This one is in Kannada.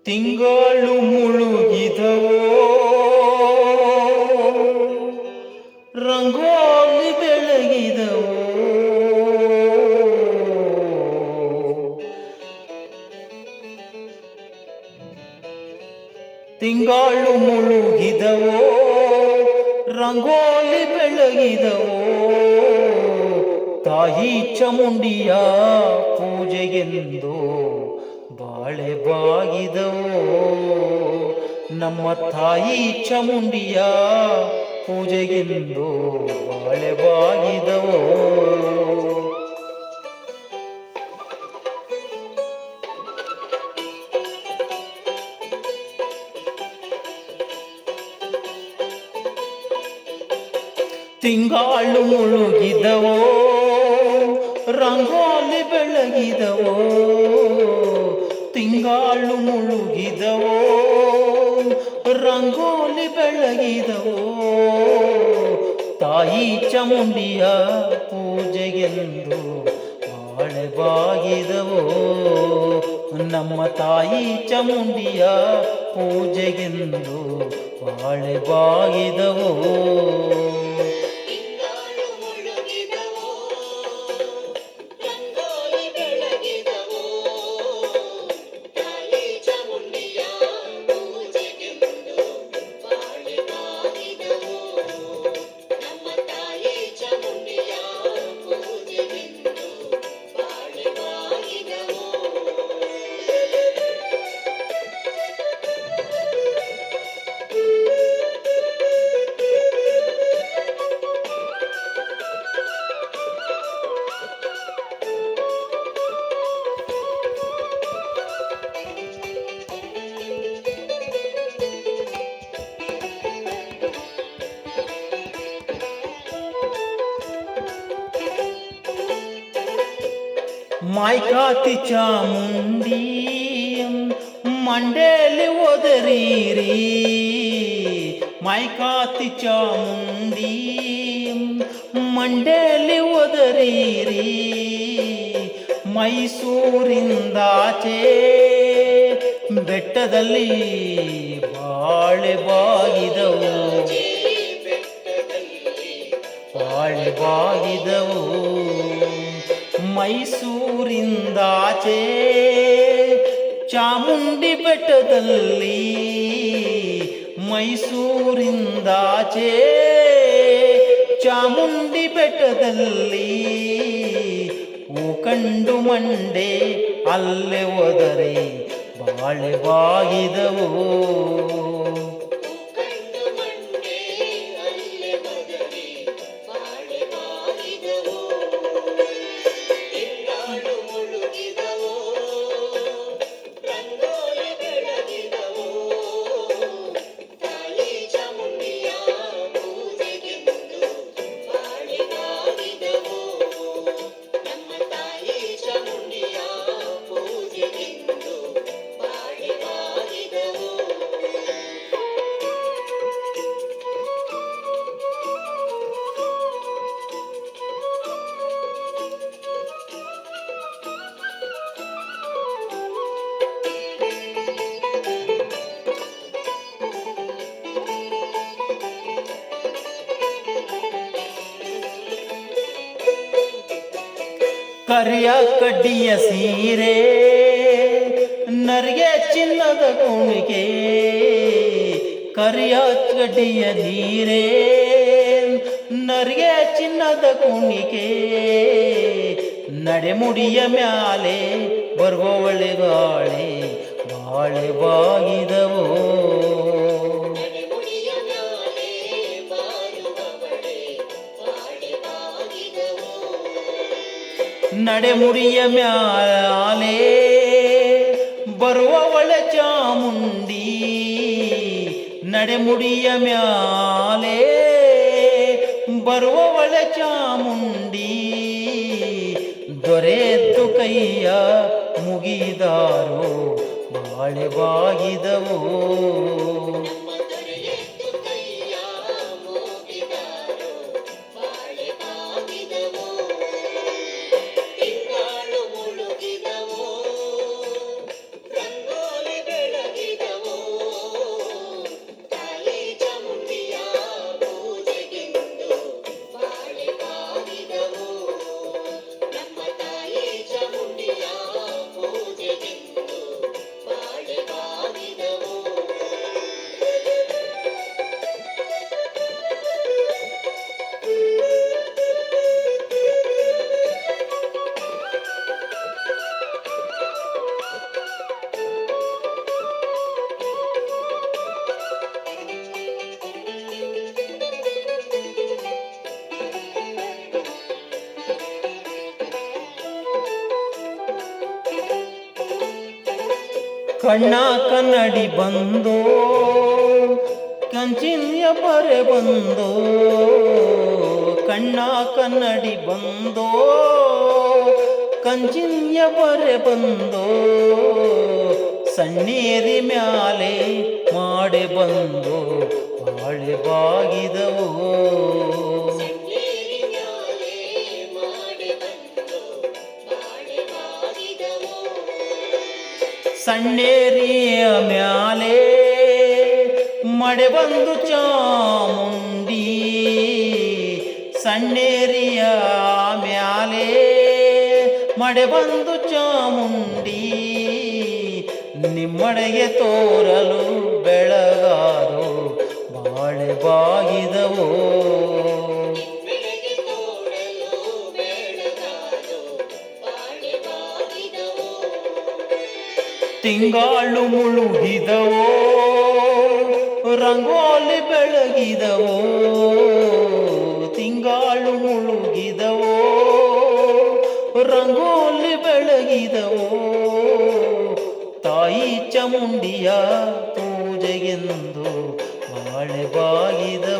ತಿಂಗಳು ಮುಳುಗಿದವೋ ರಂಗೋಲಿ ಬೆಳಗಿದವೋ ತಿಂಗಳು ಮುಳುಗಿದವೋ ರಂಗೋಲಿ ಬೆಳಗಿದವೋ ತಾಯಿ ಚಾಮುಂಡಿಯ ಪೂಜೆಗೆಂದು ಬಾಳೆ ಬಾಗಿದವೋ ನಮ್ಮ ತಾಯಿ ಚಾಮುಂಡಿಯ ಪೂಜೆಗೆಂದು ಬಾಳೆ ಬಾಗಿದವೋ ತಿಂಗಳು ಮುಳುಗಿದವೋ ರಂಗೋಲಿ ಬೆಳಗಿದವೋ ತಿಂಗಳು ಮುಳುಗಿದವೋ ರಂಗೋಲಿ ಬೆಳಗಿದವೋ ತಾಯಿ ಚಾಮುಂಡಿಯ ಪೂಜೆಗೆಂದು ಬಾಳೆ ಬಾಗಿದವೋ ನಮ್ಮ ತಾಯಿ ಚಾಮುಂಡಿಯ ಪೂಜೆಗೆಂದು ಬಾಳೆ ಬಾಗಿದವೋ ಮಾಯ್ಕಾತಿ ಚಾಮುಂಡಿ ಮಂಡೇಲಿ ಒದರೀರಿ ಮಾಯ್ಕಾತಿ ಚಾಮುಂಡಿ ಮಂಡೇಲಿ ಒದರೀರಿ ಮೈಸೂರಿಂದಾಚೆ ಬೆಟ್ಟದಲ್ಲಿ ಬಾಳೆ ಬಾಗಿದವು ಬಾಳೆ ಬಾಗಿದವು ಮೈಸೂರಿಂದಾಚೆ ಚಾಮುಂಡಿ ಬೆಟ್ಟದಲ್ಲಿ ಮೈಸೂರಿಂದಾಚೆ ಚಾಮುಂಡಿ ಬೆಟ್ಟದಲ್ಲಿ ಕಂಡು ಮಂಡೆ ಅಲ್ಲೇ ಹೋದರೆ ಬಾಳೆ ಬಾಗಿದವು ಕರಿಯ ಕಡ್ಡಿಯ ಸೀರೆ ನರಿಗೆ ಚಿನ್ನದ ಕುಣಿಕೆ ಕರಿಯ ಕಡ್ಡಿಯ ಸೀರೆ ನರಿಗೆ ಚಿನ್ನದ ಕುಣಿಕೆ ನಡೆಮುಡಿಯ ಮ್ಯಾಲೆ ಬರುವವಳೆ ಗಾಳೆ ಬಾಳೆ ಬಾಗಿದವೋ ನಡೆಮುಡಿಯ ಮ್ಯಾಲೆ ಬರುವವಳ ಚಾಮುಂಡಿ ನಡೆಮುಡಿಯ ಮ್ಯಾಲೆ ಬರುವವಳ ಚಾಮುಂಡಿ ದೊರೆತು ಕೈಯ ಮುಗಿದಾರೋ ಬಾಳೆ ಬಾಗಿದವೋ ರಂಗೋಲಿ ಬೆಳಗಿ ಕಣ್ಣ ಕನ್ನಡಿ ಬಂದೋ ಕಂಚಿನ ಬರೆ ಬಂದೋ, ಕಣ್ಣ ಕನ್ನಡಿ ಬಂದೋ ಕಂಚಿನ ಬರೆ ಬಂದೋ, ಸಣ್ಣೇರಿ ಮ್ಯಾಲೆ ಮಾಡೆ ಬಂದೋ ಬಾಳೆ ಬಾಗಿದವೋ. ಸಣ್ಣೇರಿಯ ಮ್ಯಾಲೆ ಮಡೆ ಬಂದು ಚಾಮುಂಡಿ, ಸಣ್ಣೇರಿಯ ಮ್ಯಾಲೆ ಮಡೆ ಬಂದು ಚಾಮುಂಡಿ, ನಿಮ್ಮಡೆಗೆ ತೋರಲು ಬೆಳಗಾದೋ ಬಾಳೆ ಬಾಗಿದವೋ. ತಿಂಗಾಳು ಮುಳುಗಿದವೋ ರಂಗೋಲಿ ಬೆಳಗಿದವೋ, ತಿಂಗಾಳು ಮುಳುಗಿದವೋ ರಂಗೋಲಿ ಬೆಳಗಿದವೋ, ತಾಯಿ ಚಾಮುಂಡಿಯ ಪೂಜೆಗೆಂದು ಬಾಳೆ ಬಾಗಿದವೋ.